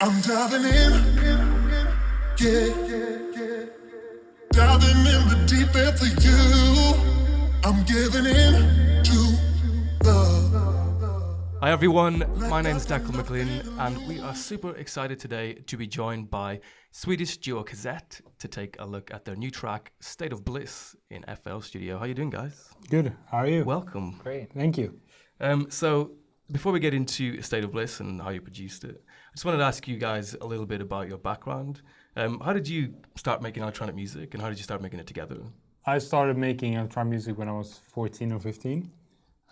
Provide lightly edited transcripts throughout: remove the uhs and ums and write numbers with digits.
I'm diving in, yeah. Diving in the deep end for you. I'm giving in to love. Hi everyone, my name is Declan McLean and we are super excited today to be joined by Swedish duo Cazzette to take a look at their new track, State of Bliss, in FL Studio. How you doing, guys? Good. How are you? Welcome. Great. Thank you. So before we get into State of Bliss and how you produced it, I just wanted to ask you guys a little bit about your background. How did you start making electronic music and how did you start making it together? I started making electronic music when I was 14 or 15.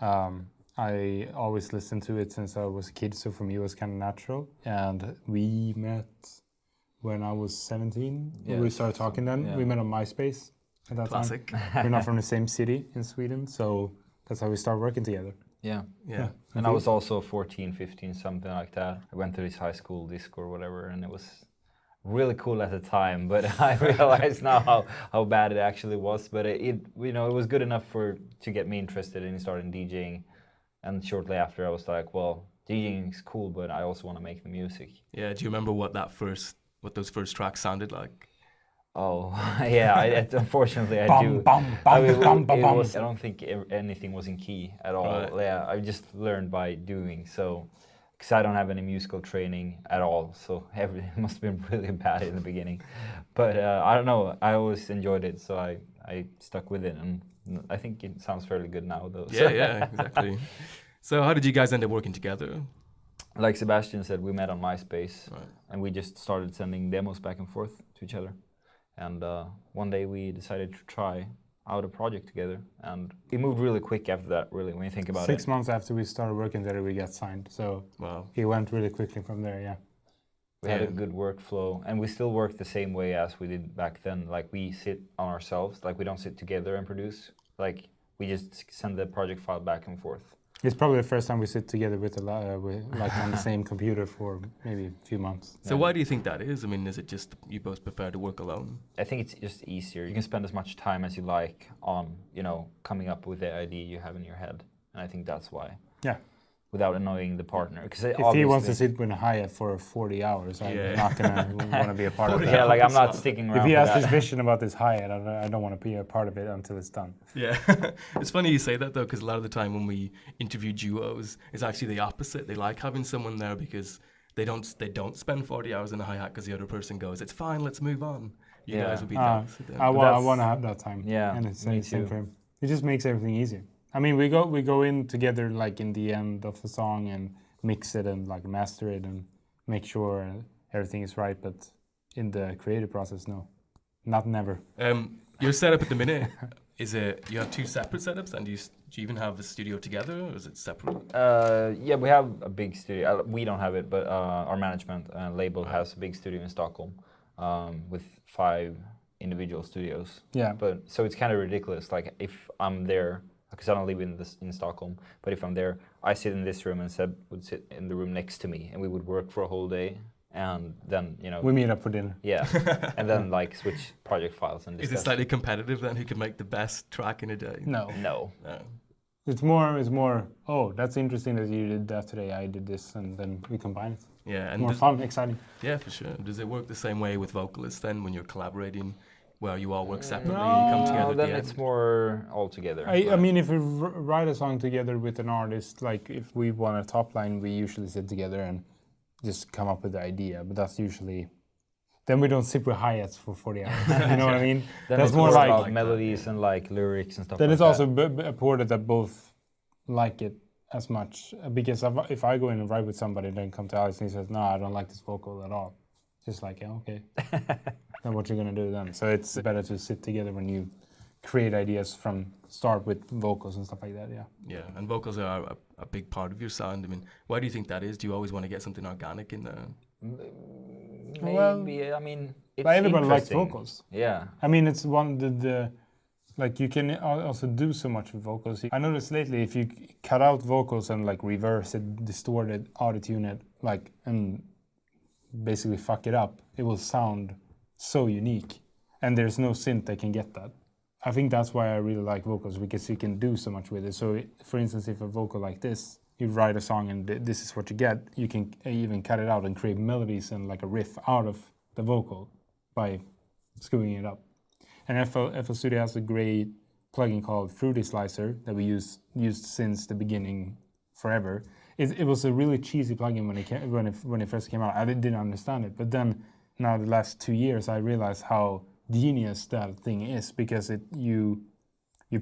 I always listened to it since I was a kid, so for me it was kind of natural. And we met when I was 17. Yeah, we started talking then. yeah. We met on MySpace at that Classic. time. We're not from the same city in Sweden, so that's how we started working together. Yeah. Yeah. And I was also 14, 15, something like that. I went to this high school disco or whatever, and it was really cool at the time. But I realize now how bad it actually was. But it was good enough to get me interested in starting DJing. And shortly after, I was like, well, DJing is cool, but I also want to make the music. Yeah, do you remember what those first tracks sounded like? Oh, yeah. Unfortunately, I do. I don't think anything was in key at all. Right. Yeah, I just learned by doing. So, because I don't have any musical training at all, so everything must have been really bad in the beginning. But I don't know. I always enjoyed it, so I stuck with it, and I think it sounds fairly good now, though. Yeah, exactly. So how did you guys end up working together? Like Sebastian said, we met on MySpace, Right. and we just started sending demos back and forth to each other. And one day we decided to try out a project together, and it moved really quick after that, really, when you think about it. 6 months after we started working together, we got signed. So Wow. it went really quickly from there, yeah. We had a good workflow, and we still work the same way as we did back then. Like, we sit on ourselves, like we don't sit together and produce. Like, we just send the project file back and forth. It's probably the first time we sit together with like on the same computer for maybe a few months. So why do you think that is? I mean, is it just you both prefer to work alone? I think it's just easier. You can spend as much time as you like on, coming up with the idea you have in your head. And I think that's why. Yeah. Without annoying the partner. Because If he wants to sit with a hi-hat for 40 hours, I'm not going to want to be a part of that. Yeah, like I'm not sticking around If he for has that. his vision about this hi-hat, I don't want to be a part of it until it's done. Yeah. It's funny you say that, though, because a lot of the time when we interview duos, it's actually the opposite. They like having someone there because they don't spend 40 hours in a hi-hat because the other person goes, it's fine, let's move on. You guys would be the opposite. I want to have that time. Yeah, and it's me same too. for him. It just makes everything easier. I mean, we go in together like in the end of the song and mix it and like master it and make sure everything is right. But in the creative process, no, not never. Your setup at the minute, is it you have two separate setups and do you even have the studio together or is it separate? Yeah, we have a big studio. We don't have it, but our management label has a big studio in Stockholm with 5 individual studios. Yeah. But so it's kind of ridiculous. Like if I'm there, because I don't live in Stockholm, but if I'm there, I sit in this room and Seb would sit in the room next to me, and we would work for a whole day, and then we meet up for dinner. Yeah, and then like switch project files and Is discuss. it slightly competitive then? Who can make the best track in a day? No. No. It's more. Oh, that's interesting that you did that today. I did this, and then we combine it. Yeah, and More fun, exciting. Yeah, for sure. Does it work the same way with vocalists then when you're collaborating, where you all work separately and you come together at then the end? it's more all together. I mean, if we write a song together with an artist, like if we want a top line, we usually sit together and just come up with the idea. But that's usually, then we don't sit with hi-hats for 40 hours. You know what I mean? Then That's it's more about like melodies and like lyrics and stuff then like it's that. also important that both like it as much. Because if I go in and write with somebody, then come to Alex and he says, no, I don't like this vocal at all. Just like, yeah, okay. Then what you're gonna do then? So it's better to sit together when you create ideas from start with vocals and stuff like that, yeah. Yeah, and vocals are a big part of your sound. I mean, why do you think that is? Do you always want to get something organic in there? Maybe, Well, I mean, it's But everybody likes interesting. vocals. Yeah. I mean, it's one the like you can also do so much with vocals. I noticed lately if you cut out vocals and like reverse it, distort it, auto-tune it, like and basically fuck it up, it will sound so unique. And there's no synth that can get that. I think that's why I really like vocals, because you can do so much with it. So for instance, if a vocal like this you write a song and this is what you get, you can even cut it out and create melodies and like a riff out of the vocal by screwing it up. And FL Studio has a great plugin called Fruity Slicer that we used since the beginning forever. It was a really cheesy plugin when it first came out. I didn't understand it, but then now the last 2 years I realized how genius that thing is, because you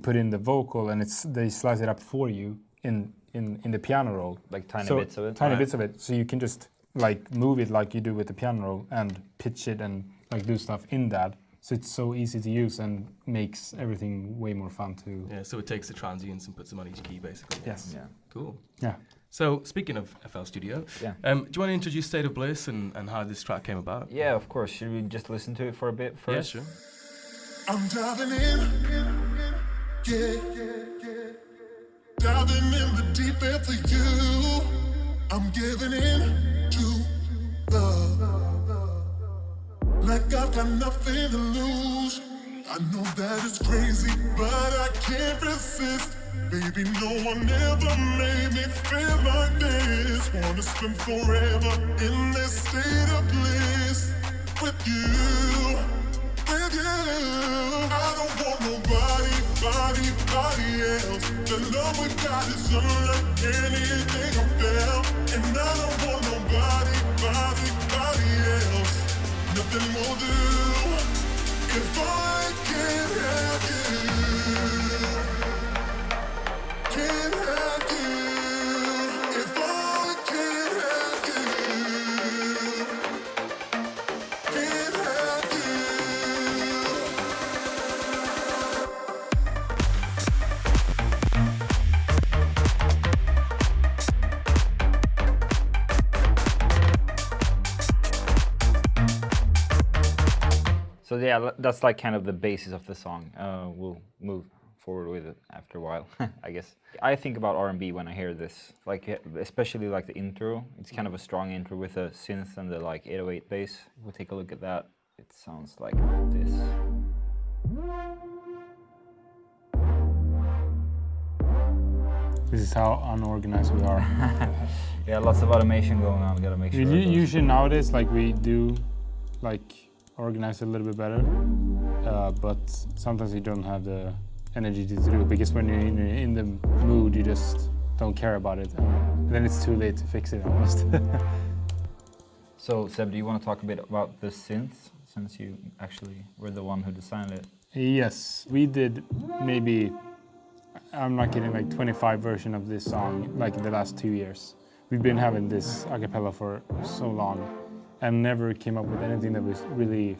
put in the vocal and they slice it up for you in the piano roll. Like tiny So bits of it? Tiny bits of it. So you can just like move it like you do with the piano roll and pitch it and like do stuff in that. So it's so easy to use and makes everything way more fun to... Yeah, so it takes the transients and puts them on each key, basically. Yes. Yeah. Cool. Yeah. So, speaking of FL Studio, do you want to introduce State of Bliss and how this track came about? Yeah, of course. Should we just listen to it for a bit first? Yeah, sure. I'm diving in, yeah. Diving in the deep end for you. I'm giving in to love. Like I've got nothing to lose. I know that it's crazy, but I can't resist. Baby, no one ever made me feel like this. Wanna spend forever in this state of bliss with you. With you. I don't want nobody else. The love we got is unlike anything I felt. And I don't want nobody else. Nothing will do if I can't have you. Can't have you if I can't have you. Can't have you. So yeah, that's like kind of the basis of the song. We'll move forward with it after a while, I guess. I think about R&B when I hear this, like especially like the intro. It's kind of a strong intro with a synth and the like 808 bass. We'll take a look at that. It sounds like this. This is how unorganized we are. Yeah, lots of automation going on. Gotta make sure. Usually nowadays, like we do, like organize it a little bit better, but sometimes you don't have the energy to do it, because when you're in the mood, you just don't care about it, and then it's too late to fix it almost. So Seb, do you want to talk a bit about the synth, since you actually were the one who designed it? Yes, we did maybe, I'm not kidding, like 25 versions of this song, like in the last 2 years. We've been having this a cappella for so long and never came up with anything that we really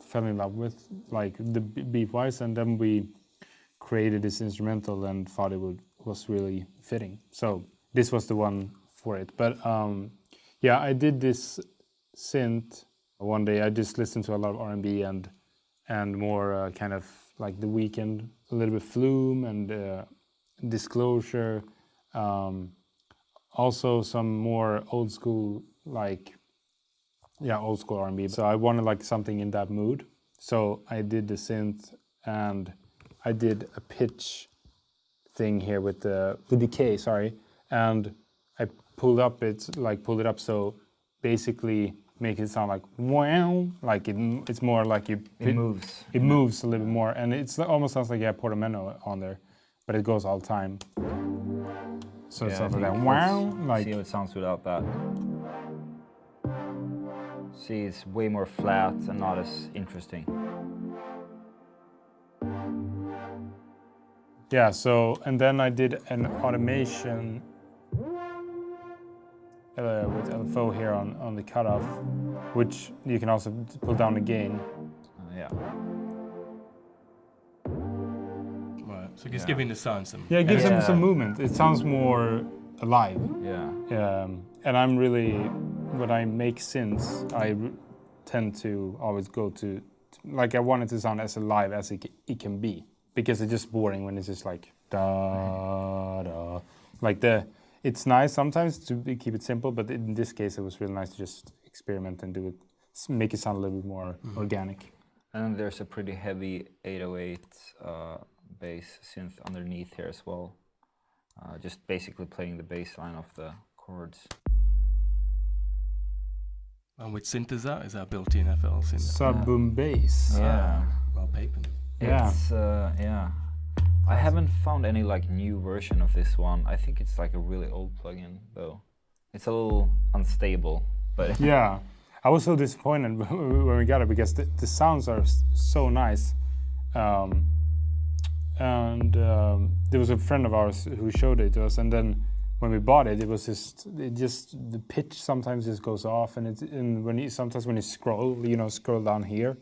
fell in love with, like the beat-wise, and then we created this instrumental and thought it was really fitting. So this was the one for it. But yeah, I did this synth one day. I just listened to a lot of R&B and more kind of like The Weeknd, a little bit Flume and Disclosure. Also some more old school, like, yeah, old school R&B. So I wanted like something in that mood. So I did the synth and I did a pitch thing here with the decay, sorry. And I pulled it up so basically make it sound like wow, like it's more like It moves. It moves a little bit more, and it almost sounds like you have portamento on there, but it goes all the time. So it sounds like that wow, like. See how it sounds without that. See, it's way more flat and not as interesting. Yeah, so, and then I did an automation with LFO here on the cutoff, which you can also pull down the gain. Yeah. Right. So just giving the sound some. Yeah, it gives them Yeah. some movement. It sounds more alive. Yeah. And I'm really, when I make synths, I tend to always go to, like I want it to sound as alive as it can be. Because it's just boring when it's just like da da, like it's nice sometimes to keep it simple, but in this case it was really nice to just experiment and do it, make it sound a little bit more organic. And then there's a pretty heavy 808 bass synth underneath here as well. just basically playing the bass line of the chords. And which synth is that? Is that built-in FL synth? Sub-boom bass. Yeah. Rob Papin. Yeah. It's, I haven't found any like new version of this one. I think it's like a really old plugin though. It's a little unstable, but Yeah, I was so disappointed when we got it because the sounds are so nice. There was a friend of ours who showed it to us, and then when we bought it, it was just the pitch sometimes just goes off, and when you scroll down here,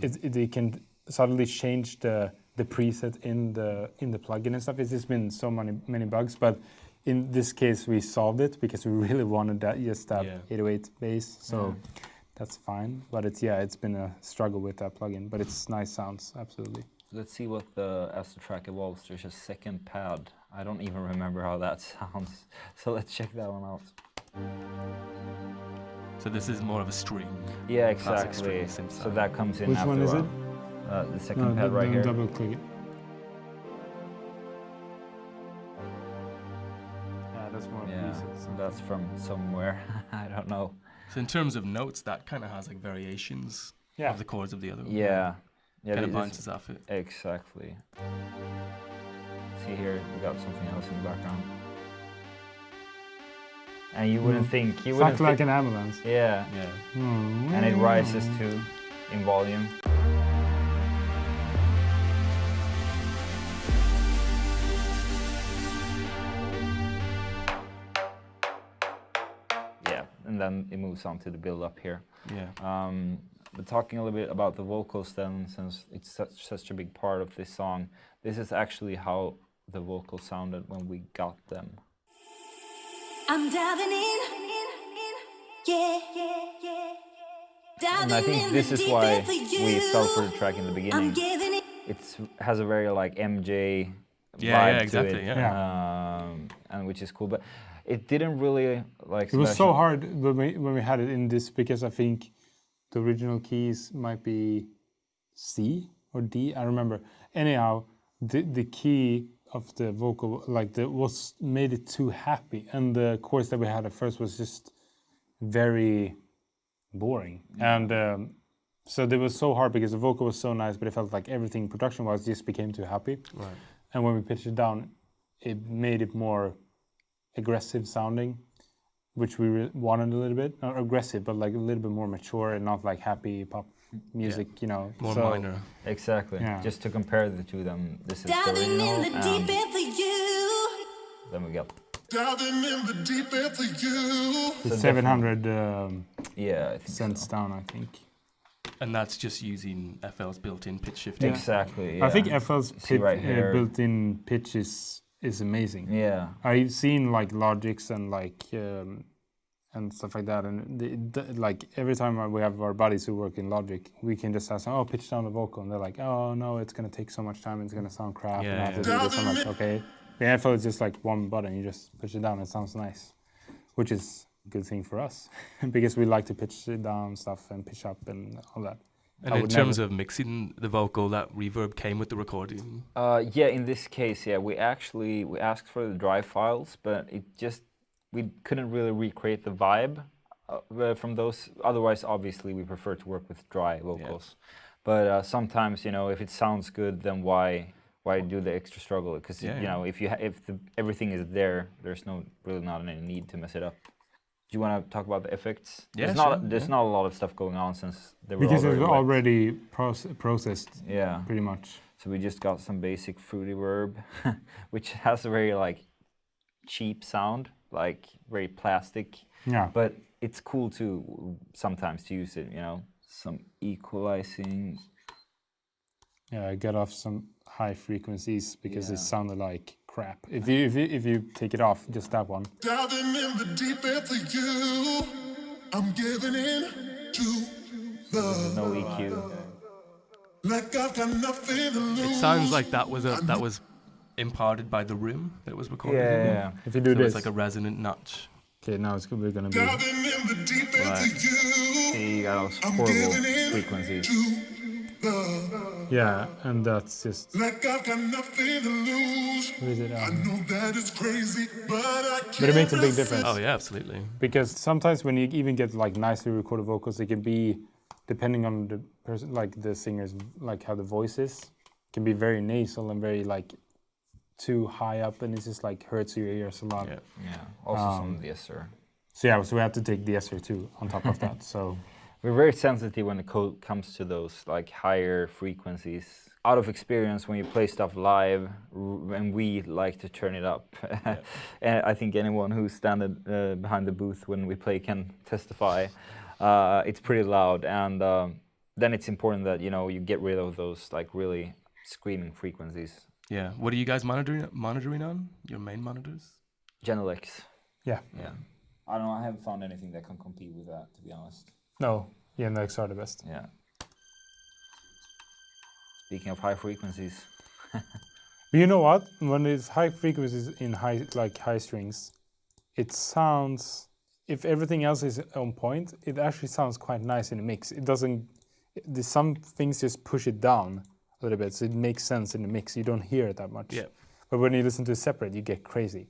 it can suddenly change the preset in the plugin and stuff. It's just been so many bugs, but in this case we solved it because we really wanted that 808 bass, so that's fine. But it's been a struggle with that plugin, but it's nice sounds, absolutely. let's see what as the track evolves. There's a second pad. I don't even remember how that sounds, so let's check that one out. So this is more of a string. Yeah, Classic exactly. string synth So sound. that comes in Which after one a is while. it? The second pad right here. Double click it. Yeah, that's more Yeah, presets. so that's from somewhere. I don't know. So in terms of notes, that kind of has like variations of the chords of the other one. Yeah. Yeah, Kind of this- bounces off it. Exactly. See here, we got something else in the background. And you wouldn't think, you wouldn't Sounds like think, an ambulance. yeah. Yeah. And it rises too in volume. Yeah, and then it moves on to the build up here. Yeah. But talking a little bit about the vocals then, since it's such a big part of this song, this is actually how the vocals sounded when we got them. I'm diving in, yeah. And I think this is why we fell for the track in the beginning. It has a very like MJ vibe to exactly. it, Yeah. and which is cool. But it didn't really like. It was so Sebastian- hard when we had it in this because I think the original keys might be C or D. I remember. Anyhow, the key of the vocal made it too happy, and the chorus that we had at first was just very boring. And so it was so hard because the vocal was so nice, but it felt like everything production-wise just became too happy. Right. And when we pitched it down, it made it more aggressive sounding, which we wanted a little bit. Not aggressive, but like a little bit more mature and not like happy pop music, you know. More So- minor. Exactly. Yeah. Just to compare the two of them, this is the Diving in original, the deep and end for you. then we got. Diving in the deep end for you. It's So 700 Yeah, I think cents so. down, I think. And that's just using FL's built-in pitch shifting. Yeah. Exactly. Yeah. I think FL's See right here. built-in pitch is amazing. Yeah. I've seen like Logics and like and stuff like that, and like every time we have our buddies who work in Logic, we can just ask them, oh, pitch down the vocal, and they're like, oh no, it's gonna take so much time, it's gonna sound crap, and I have to do this. I'm like, okay. The FL is just like one button, you just push it down, it sounds nice, which is a good thing for us because we like to pitch it down stuff and pitch up and all that. And in terms of mixing the vocal, that reverb came with the recording. Yeah, in this case, yeah, we asked for the dry files, but we couldn't really recreate the vibe from those. Otherwise, obviously, we prefer to work with dry vocals. But sometimes, you know, if it sounds good, then why do the extra struggle? Because you know, if everything is there, there's really not any need to mess it up. Do you want to talk about the effects? Yeah, There's not a lot of stuff going on since they were Because it's already wet. already processed, Yeah. pretty much. So we just got some basic fruity verb, which has a very like cheap sound, like very plastic. Yeah. But it's cool to sometimes to use it, you know. Some equalizing. Yeah, I got off some high frequencies because it Yeah. sounded like crap. If you take it off, just that one. Diving in the deep end for you. I'm giving in to There's love. no EQ. Like I've got nothing to lose. It sounds like that was imparted by the room that it was recorded in. Yeah. If you do So this, it's like a resonant notch. okay, now we're gonna be. Diving in the deep end Right. for you. See, you got those I'm horrible giving in frequencies. to love. Yeah, and that's just Like I've got nothing to lose. Is it, I know that it's crazy, but I can't. But it makes a big resist. difference. Oh yeah, absolutely. because sometimes when you even get like nicely recorded vocals, it can be depending on the person, like the singer's, like how the voice is, can be very nasal and very like too high up, and it just like hurts your ears a lot. Yeah. Yeah. Also some of the Esser. So yeah, so we have to take the Esser too on top of that. So We're very sensitive when it comes to those like higher frequencies. Out of experience, when you play stuff live, and we like to turn it up. And I think anyone who's standing behind the booth when we play can testify. It's pretty loud, and then it's important that you get rid of those like really screaming frequencies. Yeah. What are you guys monitoring on? Your main monitors? Genelex. yeah, Yeah. I don't know. I haven't found anything that can compete with that, to be honest. no, yeah, Next are the best. Yeah. Speaking of high frequencies, But you know what? When it's high frequencies in high strings, it sounds. If everything else is on point, it actually sounds quite nice in the mix. It doesn't. Some things just push it down a little bit, so it makes sense in the mix. You don't hear it that much. Yeah. But when you listen to it separate, you get crazy.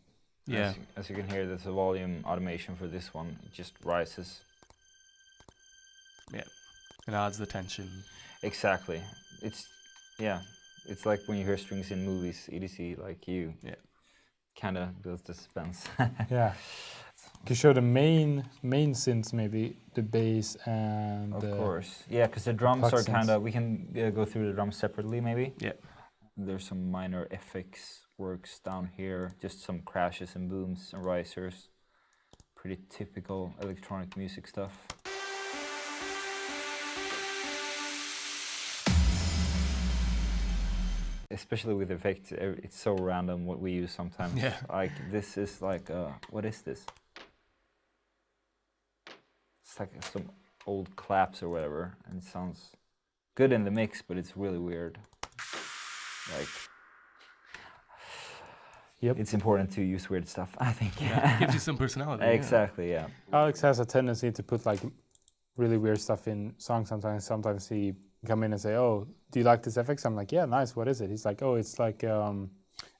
Yeah. as you can hear, there's a volume automation for this one. It just rises. Yeah. It adds the tension. Exactly. It's like when you hear strings in movies, EDC, like you. Yeah. Kind of builds the suspense. Yeah. You show the main synths, maybe the bass and. Of course. Yeah, because the drums pluck are kind synths. of. We can go through the drums separately, maybe. Yeah. There's some minor FX works down here, just some crashes and booms and risers. Pretty typical electronic music stuff. Especially with effects, it's so random what we use sometimes. Yeah. Like this is like, what is this? It's like some old claps or whatever, and it sounds good in the mix, but it's really weird. Like, Yep. it's important to use weird stuff, I think. Yeah. It gives you some personality. Yeah. Exactly, yeah. Alex has a tendency to put like really weird stuff in songs sometimes. Sometimes he come in and say, "Oh, do you like this FX?" I'm like, "Yeah, nice. What is it?" He's like, "Oh, it's like a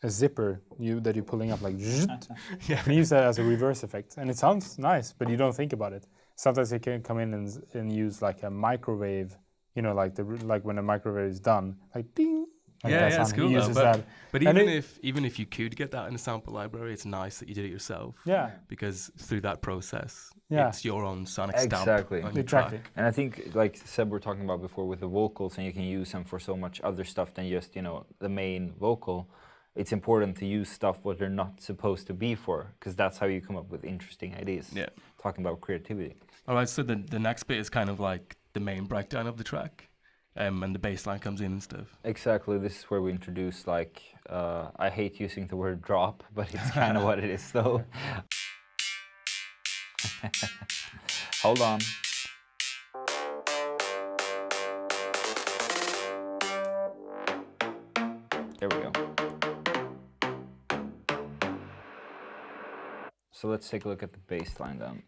zipper that you're pulling up like." Yeah. We use that as a reverse effect, and it sounds nice, but you don't think about it. Sometimes he can come in and use like a microwave, like when a microwave is done, like ding. Like Yeah, that yeah, it's sound. cool. He Though, uses but that. but And even if you could get that in a sample library, it's nice that you did it yourself. Yeah. Because through that process, Yeah. it's your own sonic stamp Exactly. on your Exactly. track. And I think, like Seb were talking about before with the vocals, and you can use them for so much other stuff than just, the main vocal. It's important to use stuff what they're not supposed to be for, because that's how you come up with interesting ideas. Yeah. Talking about creativity. All right, so the next bit is kind of like the main breakdown of the track, and the bass line comes in and stuff. Exactly. This is where we introduce, like, I hate using the word drop, but it's kind of what it is, though. Hold on. There we go. So let's take a look at the bass line then.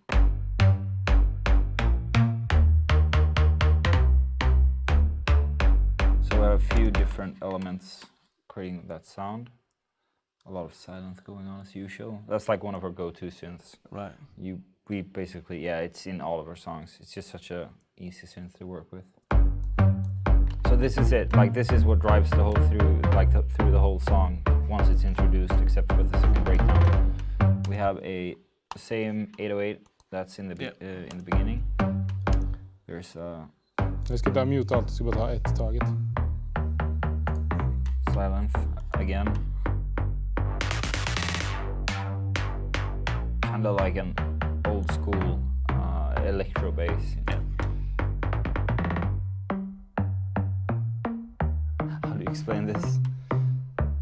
So we have a few different elements creating that sound. A lot of silence going on as usual. That's like one of our go-to synths. Right. We basically, it's in all of our songs. It's just such a easy synth to work with. So this is it. Like, this is what drives the whole through, like through the whole song once it's introduced, except for the second breakdown. We have the same 808 that's in the in the beginning. There's Jag ska bara mute allt, så bara ta ett taget. silence again. Kind of like an old school electro bass. Yeah. How do you explain this?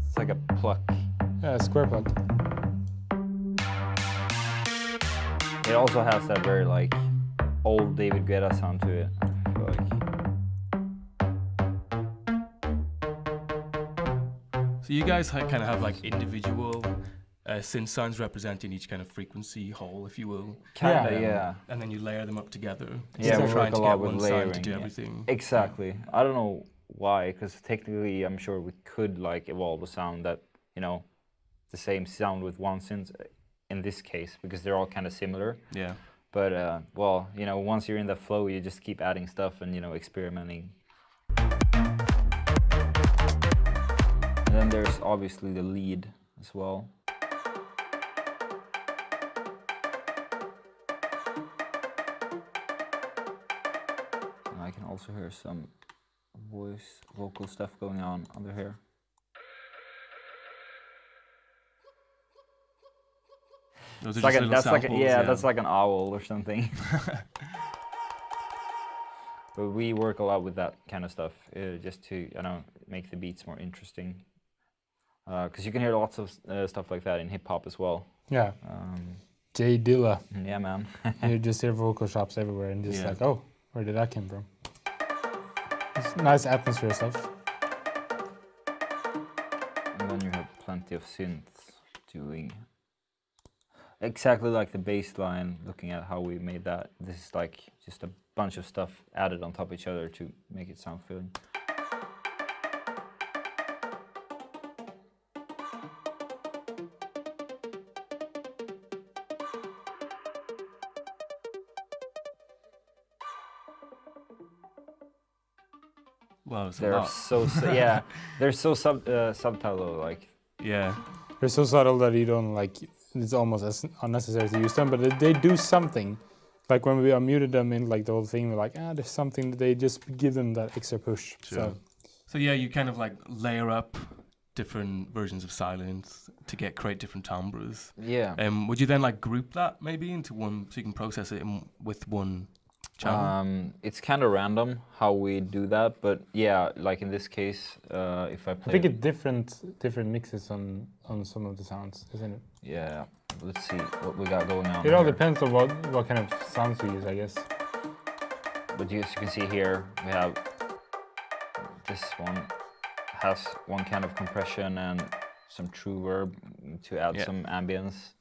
It's like a pluck. Yeah, square plug. It also has that very like old David Guetta sound to it. I feel like. So you guys kind of have like individual synth sounds representing each kind of frequency hole, if you will. Kinda, yeah. And then you layer them up together. Yeah, So we trying work a to lot get with one sound to layering, do yeah. everything. Exactly. I don't know why, because technically I'm sure we could like evolve a sound that, you know, the same sound with one synth in this case, because they're all kind of similar. Yeah. But well, you know, once you're in the flow, you just keep adding stuff and, you know, experimenting. And then there's obviously the lead as well. And I can also hear some vocal stuff going on under here. Those are It's like just little samples, that's like an owl or something. But we work a lot with that kind of stuff, just to, you know, make the beats more interesting. Because you can hear lots of stuff like that in hip hop as well. Yeah. Jay Dilla. Yeah, man. You just hear vocal chops everywhere and just Yeah. like, oh, where did that come from? It's nice atmosphere stuff. And then you have plenty of synths doing exactly like the bass line, looking at how we made that. This is like just a bunch of stuff added on top of each other to make it sound filling. Wow, it's a They're lot. yeah, they're so subtle, like. Yeah. They're so subtle that you don't like, it's almost as unnecessary to use them, but they do something. Like when we unmuted them in like the whole thing, we're like, there's something that they just give them that extra push. Sure. So yeah, you kind of like layer up different versions of silence to create different timbres. Yeah. Would you then like group that maybe into one, so you can process it with one channel? It's kind of random how we do that, but yeah, like in this case, if I play. I think it's different mixes on some of the sounds, isn't it? Yeah, let's see what we got going on. It all here. depends on what kind of sounds you use, I guess. But as you can see here, we have this one has one kind of compression and some true verb to add some ambience.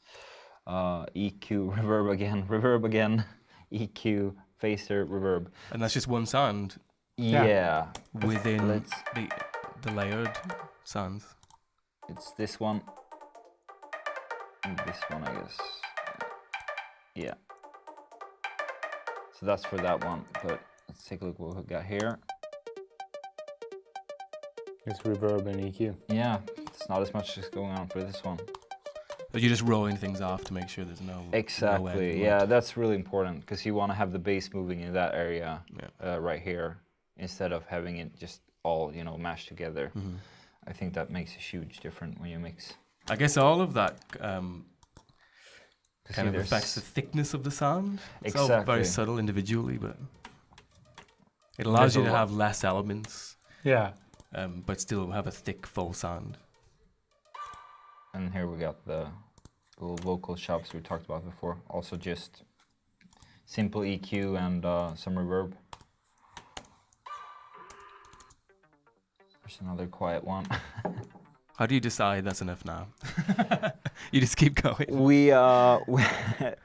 EQ, reverb again, EQ, phaser, reverb. And that's just one sound Yeah. within the layered sounds. It's this one and this one, I guess. Yeah. So that's for that one, but let's take a look what we got here. It's reverb and EQ. Yeah, it's not as much as going on for this one. But you're just rolling things off to make sure there's no Exactly. no Yeah, that's really important because you want to have the bass moving in that area right here instead of having it just all, you know, mashed together. Mm-hmm. I think that makes a huge difference when you mix. I guess all of that kind of there's- affects the thickness of the sound. It's all Exactly. very subtle individually, but it allows There's you a to lot- have less elements, Yeah. but still have a thick, full sound. And here we got the little vocal chops we talked about before. Also just simple EQ and some reverb. There's another quiet one. How do you decide that's enough now? You just keep going.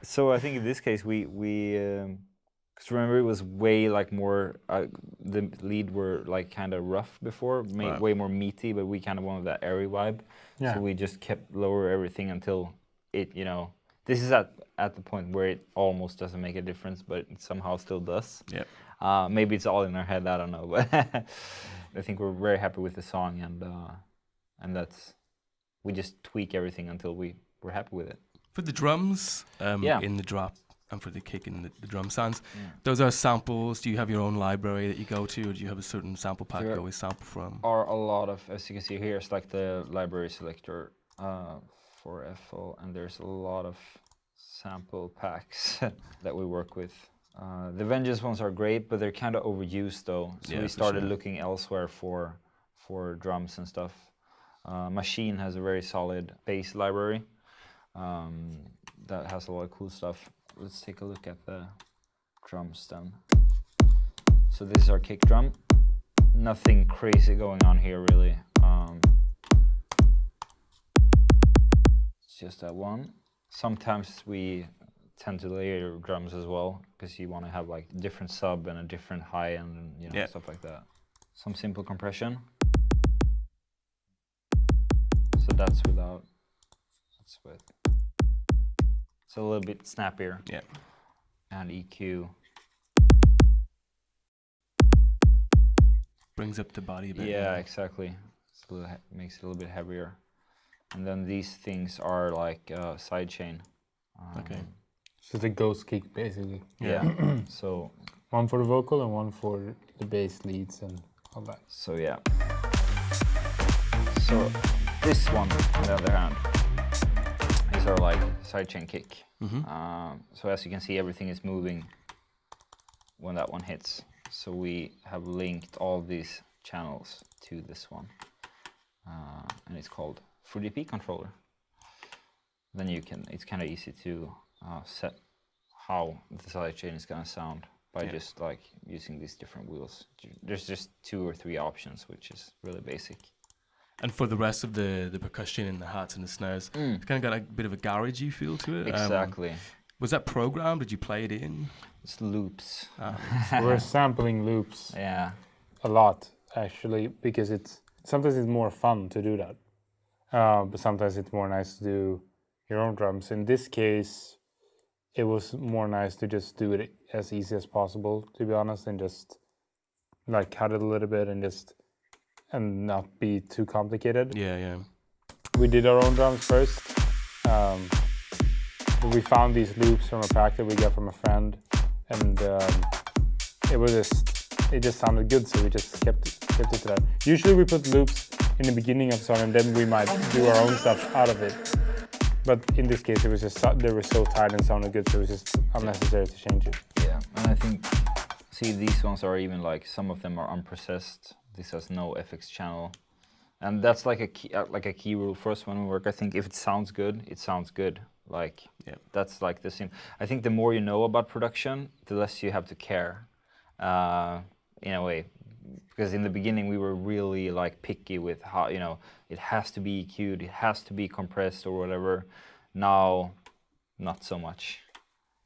So I think in this case we because remember it was way like more the lead were like kind of rough before, Right. way more meaty, but we kind of wanted that airy vibe. Yeah. So we just kept lower everything until it, you know, this is at the point where it almost doesn't make a difference, but it somehow still does. Yeah. Maybe it's all in our head, I don't know, but I think we're very happy with the song and that's, we just tweak everything until we're happy with it. For the drums, in the drop, and for the kick in the drum sounds, those are samples. Do you have your own library that you go to, or do you have a certain sample pack you always sample from? Are a lot of, as you can see here, it's like the library selector for FL, and there's a lot of sample packs that we work with. The Vengeance ones are great, but they're kind of overused though. So Yeah, we for started sure. looking elsewhere for drums and stuff. Machine has a very solid bass library that has a lot of cool stuff. Let's take a look at the drums then. So this is our kick drum. Nothing crazy going on here really. It's just that one. Sometimes we tend to layer drums as well because you want to have like different sub and a different high end and stuff like that. some simple compression. So that's without, that's with. It's a little bit snappier. Yeah. And EQ. Brings up the body a bit. Yeah, exactly. It's a little makes it a little bit heavier. And then these things are like sidechain. Okay. So the ghost kick basically. Yeah. So One for the vocal and one for the bass leads and all that. so yeah. So this one, on the other hand, is our like sidechain kick. So as you can see, everything is moving when that one hits. So we have linked all these channels to this one, and it's called 3DP controller. Then you can, it's kind of easy to set how the sidechain is gonna sound by just like using these different wheels. There's just 2 or 3 options, which is really basic. And for the rest of the percussion and the hats and the snares, it's kind of got a bit of a garagey feel to it. Exactly. Was that programmed? Did you play it in? It's loops. We're sampling loops Yeah. a lot actually because sometimes it's more fun to do that, but sometimes it's more nice to do your own drums. In this case, it was more nice to just do it as easy as possible, to be honest, and just like cut it a little bit and not be too complicated. Yeah. We did our own drums first. We found these loops from a pack that we got from a friend, and it just sounded good, so we just kept it to that. Usually we put loops in the beginning of the song, and then we might do our own stuff out of it. But in this case, it was just they were so tight and sounded good, so it was just unnecessary to change it. Yeah, and I think, see, these ones are even like, some of them are unprocessed. This has no FX channel, and that's like a key rule for us when we work. I think if it sounds good, it sounds good. Like, that's like the same. I think the more you know about production, the less you have to care, in a way. Because in the beginning, we were really like picky with how, you know, it has to be EQ'd, it has to be compressed or whatever. Now, not so much.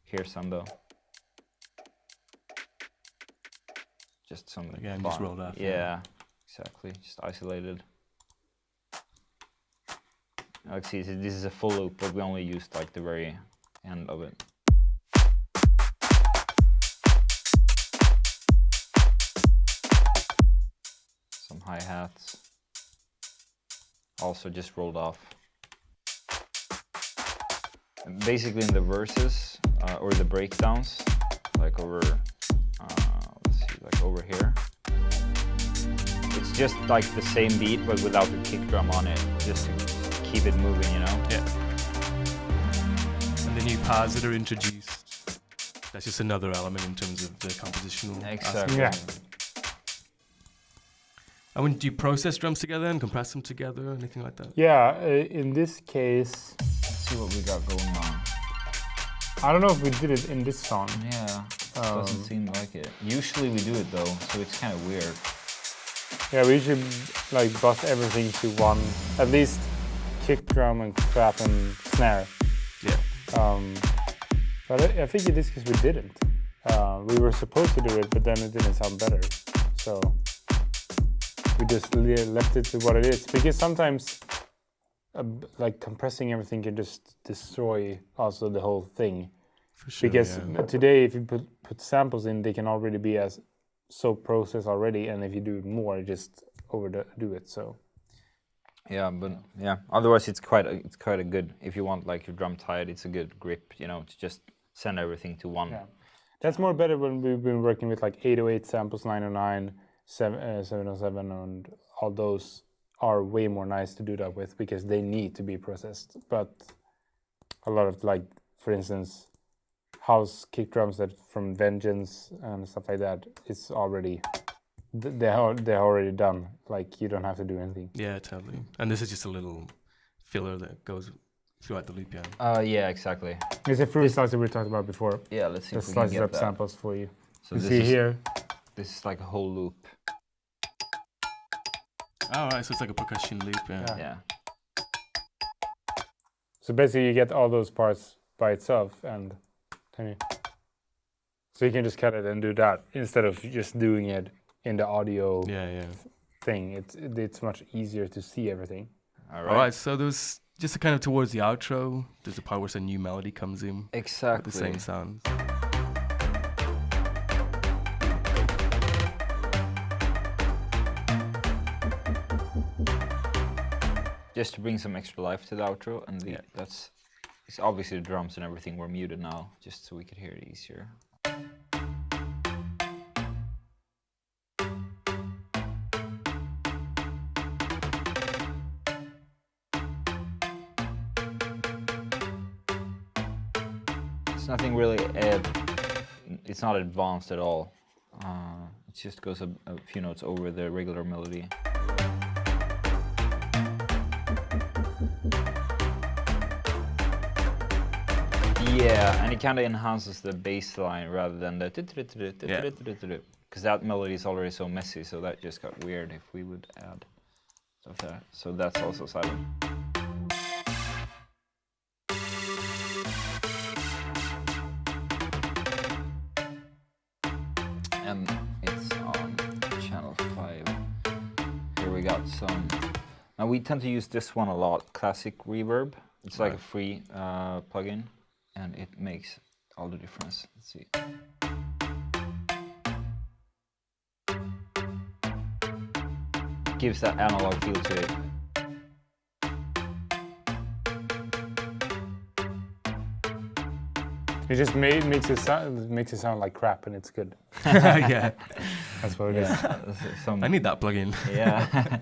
Here's some though. Just some. Again, just rolled off. Yeah, exactly. Just isolated. Like, see, this is a full loop, but we only used like the very end of it. Some hi-hats. Also just rolled off. And basically in the verses, or the breakdowns, like over, let's see, like over here. It's just like the same beat, but without the kick drum on it, just to keep it moving, you know? Yeah. And the new pads that are introduced, that's just another element in terms of the compositional Exactly. aspect. And when do you process drums together and compress them together, anything like that? Yeah, in this case, Let's see what we got going on. I don't know if we did it in this song. Yeah, doesn't seem like it. Usually we do it though, so it's kind of weird. Yeah, we usually like bust everything to one, at least kick drum and clap and snare. Yeah. But I think in this case we didn't. We were supposed to do it, but then it didn't sound better. So we just left it to what it is. Because sometimes like compressing everything can just destroy also the whole thing. For sure, Because yeah. today if you put samples in, they can already be so processed already, and if you do more, just overdo it. So Yeah, but yeah. Otherwise, it's quite a good. If you want like your drum tight, it's a good grip. You know, to just send everything to one. yeah, that's more better when we've been working with like 808 samples, 909, 707, and all those are way more nice to do that with because they need to be processed. But a lot of like, for instance, house kick drums that from Vengeance and stuff like that, it's already they're already done. Like you don't have to do anything. Yeah, totally. And this is just a little filler that goes throughout the loop, yeah. Yeah, exactly. It's a fruit slicer we talked about before. Yeah, let's see That if we can slices get up that. samples for you. So You this see is, here. This is like a whole loop. All right, so it's like a percussion loop, yeah. Yeah. So basically, you get all those parts by itself, and so you can just cut it and do that instead of just doing it in the audio Yeah. thing. It's much easier to see everything. All All right, so there's just kind of towards the outro, there's a part where a new melody comes in with Exactly. the same sounds. Just to bring some extra life to the outro, and it's obviously the drums and everything were muted now, just so we could hear it easier. It's nothing really, it's not advanced at all. It just goes a few notes over the regular melody. Yeah, and it kind of enhances the bass line rather than the because that melody is already so messy, so that just got weird if we would add stuff there. So that's also silent. And it's on channel 5. Here we got some. Now we tend to use this one a lot, Classic Reverb. It's like a free plugin, and it makes all the difference. Let's see. Gives that analog feel to it. It just makes it sound like crap, and it's good. Yeah, That's what it is. I need that plugin. Yeah,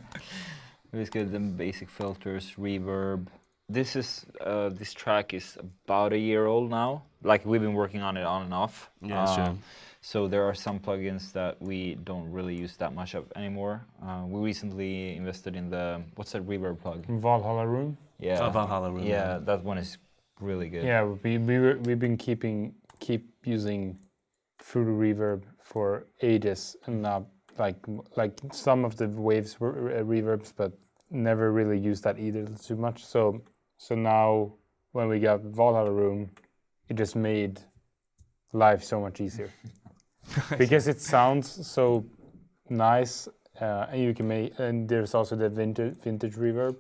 it's good. The basic filters, reverb. This track is about a year old now. Like we've been working on it on and off. Yeah, sure. So there are some plugins that we don't really use that much of anymore. We recently invested in the what's that reverb plug? Valhalla Room. Yeah, Valhalla Room. Yeah, that one is really good. Yeah, we've been keep using Fruity Reverb for ages, and now like some of the waves were reverbs, but never really used that either too much. So now when we got Valhalla Room, it just made life so much easier because it sounds so nice, and you can make. And there's also the vintage reverb,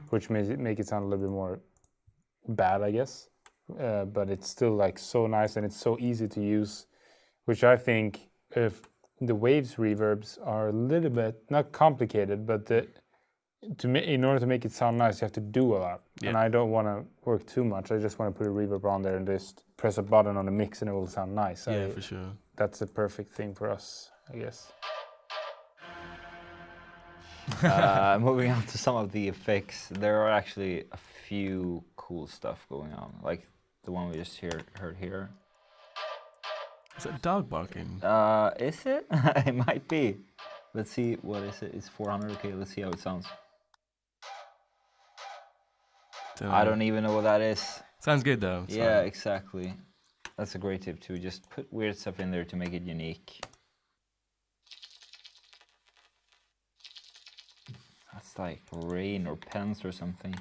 which make it sound a little bit more bad, I guess, but it's still like so nice and it's so easy to use, which I think if the waves reverbs are a little bit not complicated, but in order to make it sound nice, you have to do a lot, and I don't want to work too much. I just want to put a reverb on there and just press a button on the mix and it will sound nice. Yeah, for sure. That's the perfect thing for us, I guess. Moving on to some of the effects, there are actually a few cool stuff going on, like the one we just heard here. Is that a dog barking? Is it? It might be. Let's see, what is it? It's 400, okay, let's see how it sounds. I don't even know what that is. Sounds good though. Yeah, exactly. That's a great tip too, just put weird stuff in there to make it unique. That's like rain or pens or something.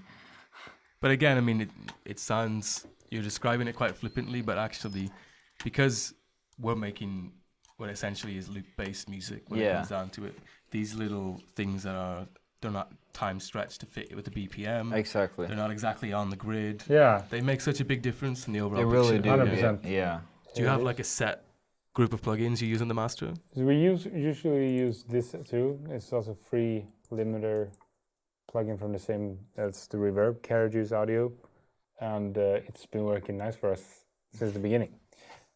But again, I mean, it sounds, you're describing it quite flippantly, but actually, because we're making what essentially is loop-based music when it comes down to it, these little things they're not time stretched to fit with the BPM. Exactly. They're not exactly on the grid. Yeah. They make such a big difference in the overall They really picture. do. 100%. Yeah. Do you have like a set group of plugins you use on the master? We usually use this too. It's also free limiter plugin from the same as the Reverb, Carrot Juice Audio, and it's been working nice for us since the beginning.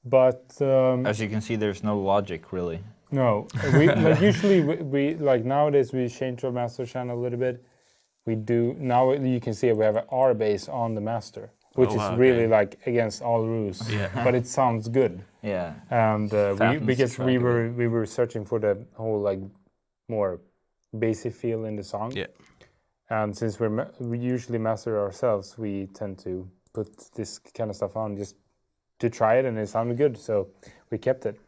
But as you can see, there's no logic really. no, we like usually we like nowadays we change our master channel a little bit. We do now. You can see we have an R bass on the master, which is really like against all rules. Yeah. But it sounds good. Yeah. And because we were searching for the whole like more bassy feel in the song. Yeah. And since we usually master ourselves, we tend to put this kind of stuff on just to try it, and it sounded good, so we kept it.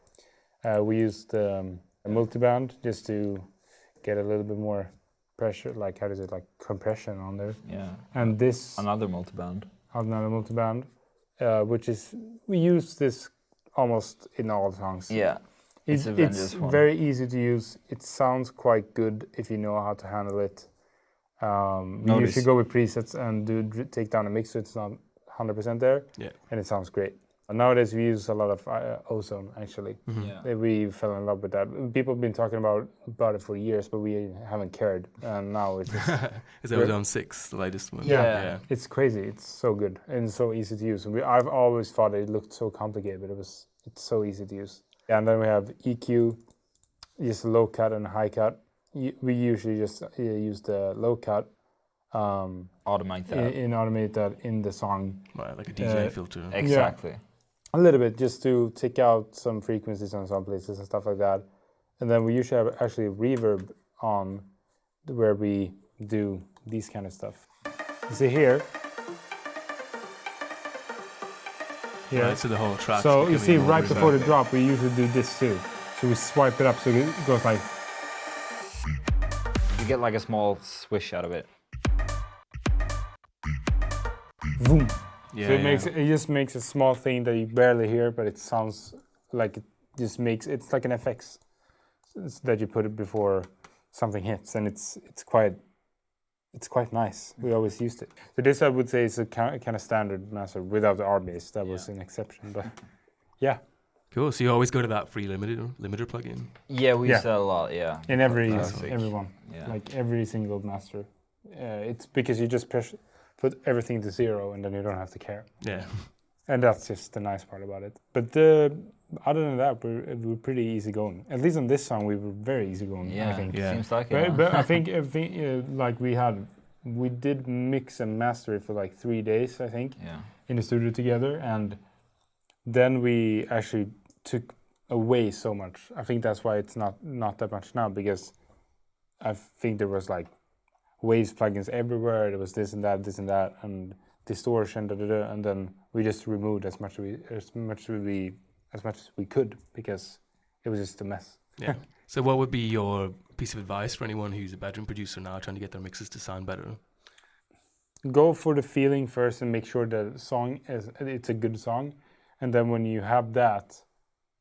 We used a multiband just to get a little bit more pressure, like how does it, like compression on there. Yeah. And this another multiband, which is we use this almost in all songs. Yeah. It's Avengers It's one. very easy to use. It sounds quite good if you know how to handle it. We Notice. usually go with presets and take down a mix so it's not 100% there, Yeah. and it sounds great. And nowadays we use a lot of Ozone actually. Yeah. We fell in love with that. People have been talking about it for years, but we haven't cared. And now it's just, Is that Ozone 6, the latest one? Yeah. it's crazy. It's so good and so easy to use. And I've always thought it looked so complicated, but it's so easy to use. And then we have EQ, just low cut and high cut. We usually just use the low cut. Automate that. Automate that in the song Right, like a DJ filter. Exactly. a little bit, just to take out some frequencies on some places and stuff like that. And then we usually have actually reverb on where we do these kind of stuff. You see here. Right, so the whole track. So you see right before the drop, we usually do this too. So we swipe it up so it goes like. You get like a small swish out of it. Boom. Yeah, So it just makes a small thing that you barely hear, but it sounds like it's like an FX that you put it before something hits, and it's quite nice. We always used it. So this I would say is a kind of standard master without the R bass. That was an exception, but yeah, Cool. So you always go to that free limiter plugin. Yeah, we Yeah. use that a lot. Yeah. in every Classic. everyone, Yeah. like every single master. It's because you just put everything to 0, and then you don't have to care. Yeah. And that's just the nice part about it. But other than that, we're pretty easygoing. At least on this song, we were very easygoing. Yeah. I think. Yeah. Seems like it. huh? But I think like we did mix and master it for like 3 days, I think, Yeah. in the studio together, and then we actually took away so much. I think that's why it's not that much now, because I think there was like waves plugins everywhere. There was this and that, and distortion, and then we just removed as much as we could, because it was just a mess. Yeah. So what would be your piece of advice for anyone who's a bedroom producer now trying to get their mixes to sound better? Go for the feeling first and make sure the song it's a good song, and then when you have that,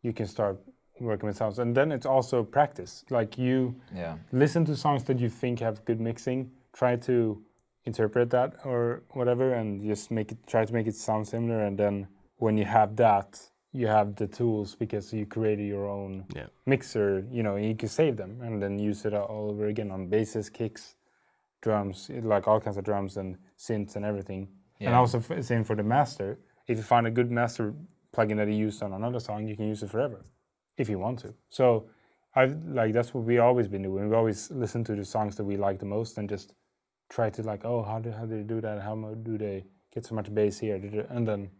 you can start working with sounds. And then it's also practice. Like you Yeah. listen to songs that you think have good mixing, try to interpret that or whatever, and just try to make it sound similar. And then when you have that, you have the tools, because you created your own Yeah. mixer. You can save them and then use it all over again on basses, kicks, drums, like all kinds of drums and synths and everything. And Yeah. also same for the master. If you find a good master plugin that you use on another song, you can use it forever if you want to. So that's what we always been doing. We always listen to the songs that we like the most and just try to how do they do that? How do they get so much bass here? And then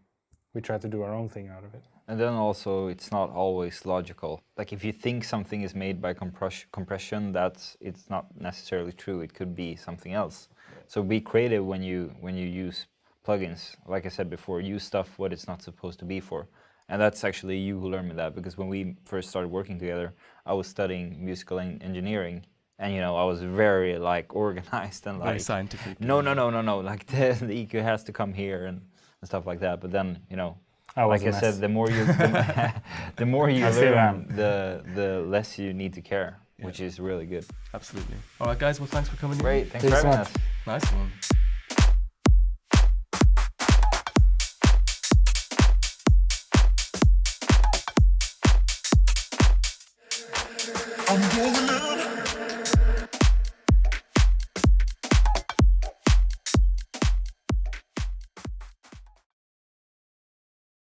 we try to do our own thing out of it. And then also, it's not always logical. Like if you think something is made by compression, it's not necessarily true. It could be something else. So be creative when you use plugins. Like I said before, use stuff what it's not supposed to be for. And that's actually you who learned me that, because when we first started working together, I was studying musical engineering, and I was very organized and Very scientific. no, like the EQ has to come here and stuff like that. But then I was like a I said, mess. the more you I still learn, the less you need to care, which is really good. Absolutely. All right, guys. Well, thanks for coming in. Great, thanks for Thanks so having much. us. Nice one. I'm going